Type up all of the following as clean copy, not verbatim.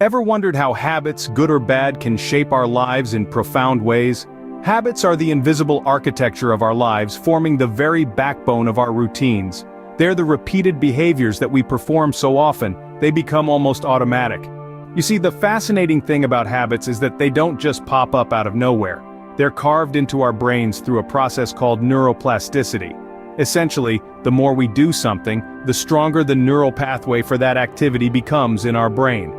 Ever wondered how habits, good or bad, can shape our lives in profound ways? Habits are the invisible architecture of our lives, forming the very backbone of our routines. They're the repeated behaviors that we perform so often, they become almost automatic. You see, the fascinating thing about habits is that they don't just pop up out of nowhere. They're carved into our brains through a process called neuroplasticity. Essentially, the more we do something, the stronger the neural pathway for that activity becomes in our brain.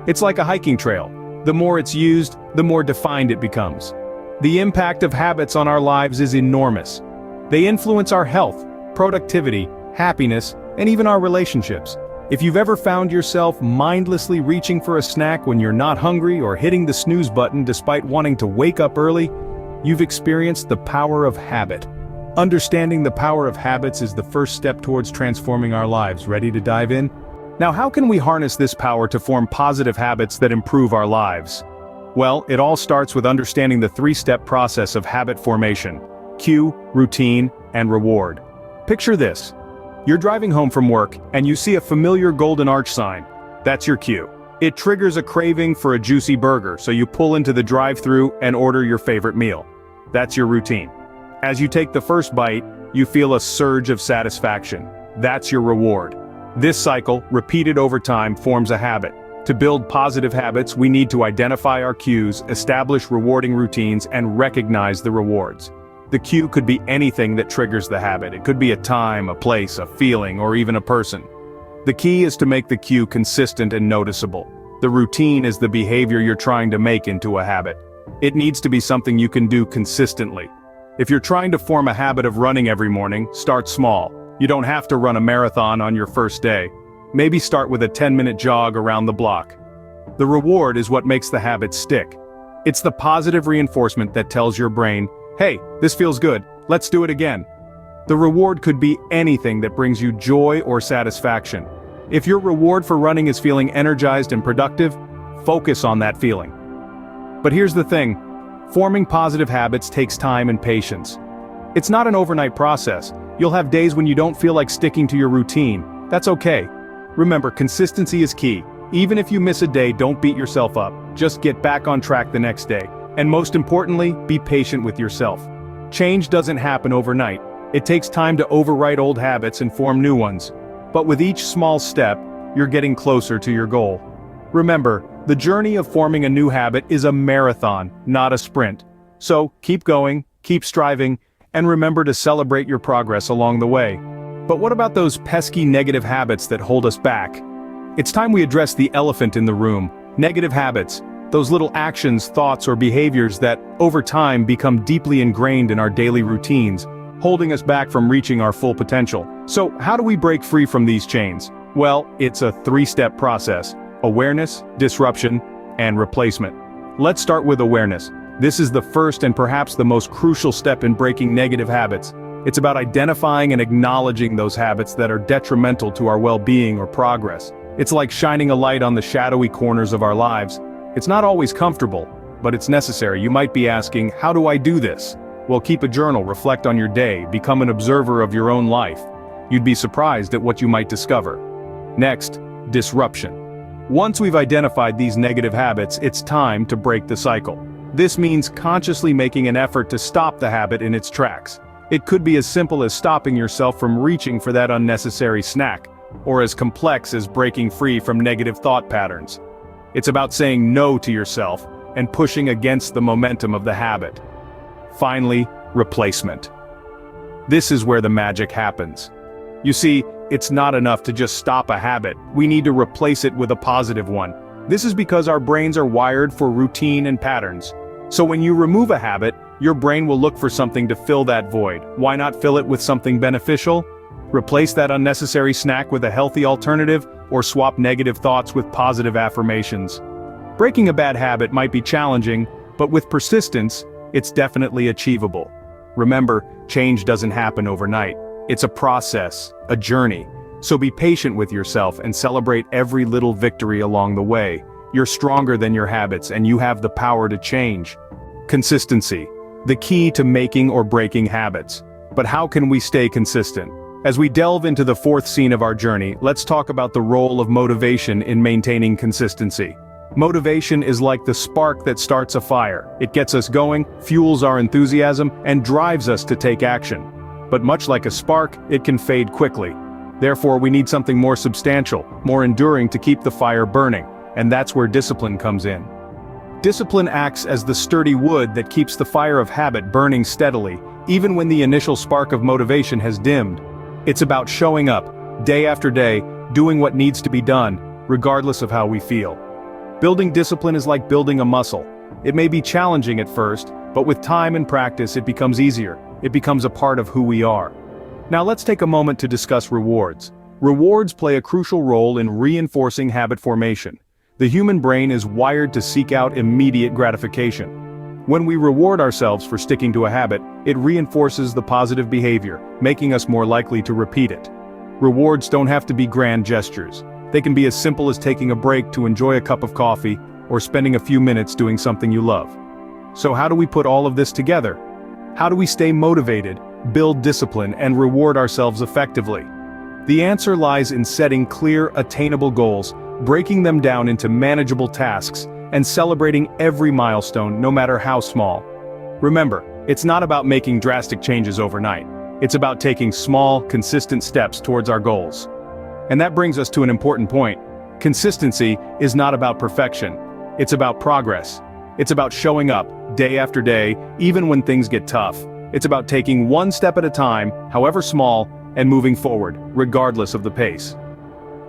It's like a hiking trail. The more it's used, the more defined it becomes. The impact of habits on our lives is enormous. They influence our health, productivity, happiness, and even our relationships. If you've ever found yourself mindlessly reaching for a snack when you're not hungry or hitting the snooze button despite wanting to wake up early, you've experienced the power of habit. Understanding the power of habits is the first step towards transforming our lives. Ready to dive in? Now, how can we harness this power to form positive habits that improve our lives? Well, it all starts with understanding the three-step process of habit formation: cue, routine, and reward. Picture this. You're driving home from work, and you see a familiar golden arch sign. That's your cue. It triggers a craving for a juicy burger, so you pull into the drive-thru and order your favorite meal. That's your routine. As you take the first bite, you feel a surge of satisfaction. That's your reward. This cycle, repeated over time, forms a habit. To build positive habits, we need to identify our cues, establish rewarding routines, and recognize the rewards. The cue could be anything that triggers the habit. It could be a time, a place, a feeling, or even a person. The key is to make the cue consistent and noticeable. The routine is the behavior you're trying to make into a habit. It needs to be something you can do consistently. If you're trying to form a habit of running every morning, start small. You don't have to run a marathon on your first day. Maybe start with a 10-minute jog around the block. The reward is what makes the habit stick. It's the positive reinforcement that tells your brain, hey, this feels good, let's do it again. The reward could be anything that brings you joy or satisfaction. If your reward for running is feeling energized and productive, focus on that feeling. But here's the thing, forming positive habits takes time and patience. It's not an overnight process. You'll have days when you don't feel like sticking to your routine. That's okay. Remember, consistency is key. Even if you miss a day, don't beat yourself up. Just get back on track the next day. And most importantly, be patient with yourself. Change doesn't happen overnight. It takes time to overwrite old habits and form new ones. But with each small step, you're getting closer to your goal. Remember, the journey of forming a new habit is a marathon, not a sprint. So, keep going, keep striving, and remember to celebrate your progress along the way. But what about those pesky negative habits that hold us back? It's time we address the elephant in the room. Negative habits. Those little actions, thoughts, or behaviors that, over time, become deeply ingrained in our daily routines, holding us back from reaching our full potential. So, how do we break free from these chains? Well, it's a three-step process: awareness, disruption, and replacement. Let's start with awareness. This is the first and perhaps the most crucial step in breaking negative habits. It's about identifying and acknowledging those habits that are detrimental to our well-being or progress. It's like shining a light on the shadowy corners of our lives. It's not always comfortable, but it's necessary. You might be asking, how do I do this? Well, keep a journal, reflect on your day, become an observer of your own life. You'd be surprised at what you might discover. Next, disruption. Once we've identified these negative habits, it's time to break the cycle. This means consciously making an effort to stop the habit in its tracks. It could be as simple as stopping yourself from reaching for that unnecessary snack, or as complex as breaking free from negative thought patterns. It's about saying no to yourself and pushing against the momentum of the habit. Finally, replacement. This is where the magic happens. You see, it's not enough to just stop a habit. We need to replace it with a positive one. This is because our brains are wired for routine and patterns. So when you remove a habit, your brain will look for something to fill that void. Why not fill it with something beneficial? Replace that unnecessary snack with a healthy alternative, or swap negative thoughts with positive affirmations. Breaking a bad habit might be challenging, but with persistence, it's definitely achievable. Remember, change doesn't happen overnight. It's a process, a journey. So be patient with yourself and celebrate every little victory along the way. You're stronger than your habits, and you have the power to change. Consistency. The key to making or breaking habits. But how can we stay consistent? As we delve into the fourth scene of our journey, let's talk about the role of motivation in maintaining consistency. Motivation is like the spark that starts a fire. It gets us going, fuels our enthusiasm, and drives us to take action. But much like a spark, it can fade quickly. Therefore, we need something more substantial, more enduring to keep the fire burning, and that's where discipline comes in. Discipline acts as the sturdy wood that keeps the fire of habit burning steadily, even when the initial spark of motivation has dimmed. It's about showing up, day after day, doing what needs to be done, regardless of how we feel. Building discipline is like building a muscle. It may be challenging at first, but with time and practice it becomes easier. It becomes a part of who we are. Now let's take a moment to discuss rewards. Rewards play a crucial role in reinforcing habit formation. The human brain is wired to seek out immediate gratification. When we reward ourselves for sticking to a habit, it reinforces the positive behavior, making us more likely to repeat it. Rewards don't have to be grand gestures. They can be as simple as taking a break to enjoy a cup of coffee, or spending a few minutes doing something you love. So how do we put all of this together? How do we stay motivated, build discipline, and reward ourselves effectively? The answer lies in setting clear, attainable goals, breaking them down into manageable tasks, and celebrating every milestone, no matter how small. Remember, it's not about making drastic changes overnight. It's about taking small, consistent steps towards our goals. And that brings us to an important point. Consistency is not about perfection. It's about progress. It's about showing up, day after day, even when things get tough. It's about taking one step at a time, however small, and moving forward, regardless of the pace.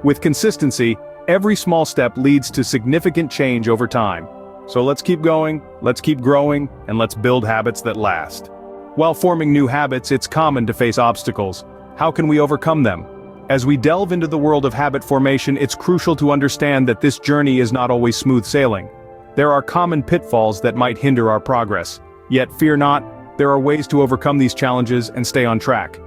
With consistency, every small step leads to significant change over time. So let's keep going, let's keep growing, and let's build habits that last. While forming new habits, it's common to face obstacles. How can we overcome them? As we delve into the world of habit formation, it's crucial to understand that this journey is not always smooth sailing. There are common pitfalls that might hinder our progress. Yet fear not, there are ways to overcome these challenges and stay on track.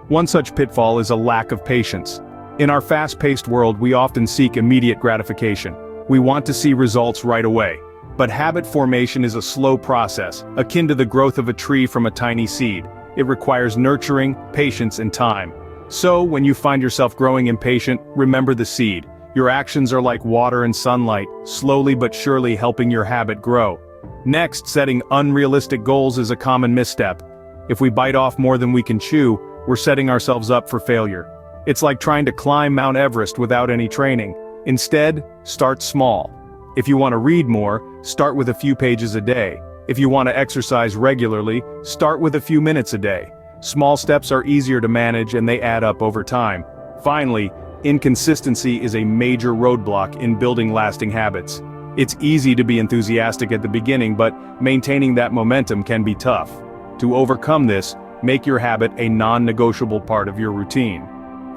One such pitfall is a lack of patience. In our fast-paced world, we often seek immediate gratification. We want to see results right away. But habit formation is a slow process, akin to the growth of a tree from a tiny seed. It requires nurturing, patience, and time. So, when you find yourself growing impatient, remember the seed. Your actions are like water and sunlight, slowly but surely helping your habit grow. Next, setting unrealistic goals is a common misstep. If we bite off more than we can chew, we're setting ourselves up for failure. It's like trying to climb Mount Everest without any training. Instead, start small. If you want to read more, start with a few pages a day. If you want to exercise regularly, start with a few minutes a day. Small steps are easier to manage and they add up over time. Finally, inconsistency is a major roadblock in building lasting habits. It's easy to be enthusiastic at the beginning, but maintaining that momentum can be tough. To overcome this, make your habit a non-negotiable part of your routine.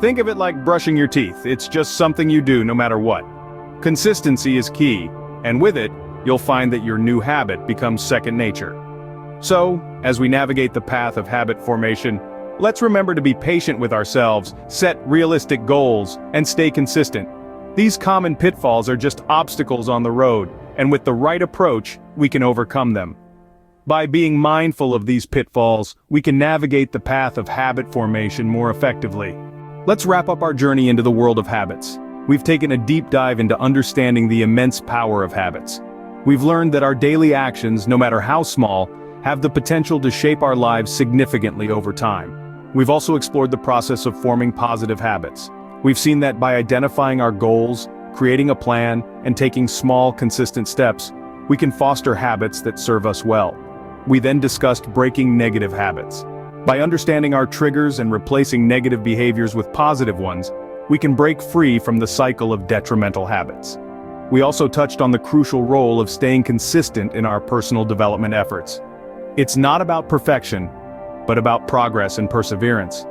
Think of it like brushing your teeth. It's just something you do no matter what. Consistency is key, and with it, you'll find that your new habit becomes second nature. So, as we navigate the path of habit formation, let's remember to be patient with ourselves, set realistic goals, and stay consistent. These common pitfalls are just obstacles on the road, and with the right approach, we can overcome them. By being mindful of these pitfalls, we can navigate the path of habit formation more effectively. Let's wrap up our journey into the world of habits. We've taken a deep dive into understanding the immense power of habits. We've learned that our daily actions, no matter how small, have the potential to shape our lives significantly over time. We've also explored the process of forming positive habits. We've seen that by identifying our goals, creating a plan, and taking small, consistent steps, we can foster habits that serve us well. We then discussed breaking negative habits. By understanding our triggers and replacing negative behaviors with positive ones, we can break free from the cycle of detrimental habits. We also touched on the crucial role of staying consistent in our personal development efforts. It's not about perfection, but about progress and perseverance.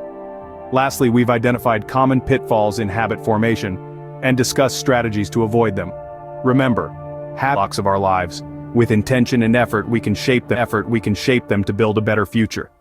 Lastly, we've identified common pitfalls in habit formation and discussed strategies to avoid them. Remember, habits of our lives. With intention and effort, we can shape them to build a better future.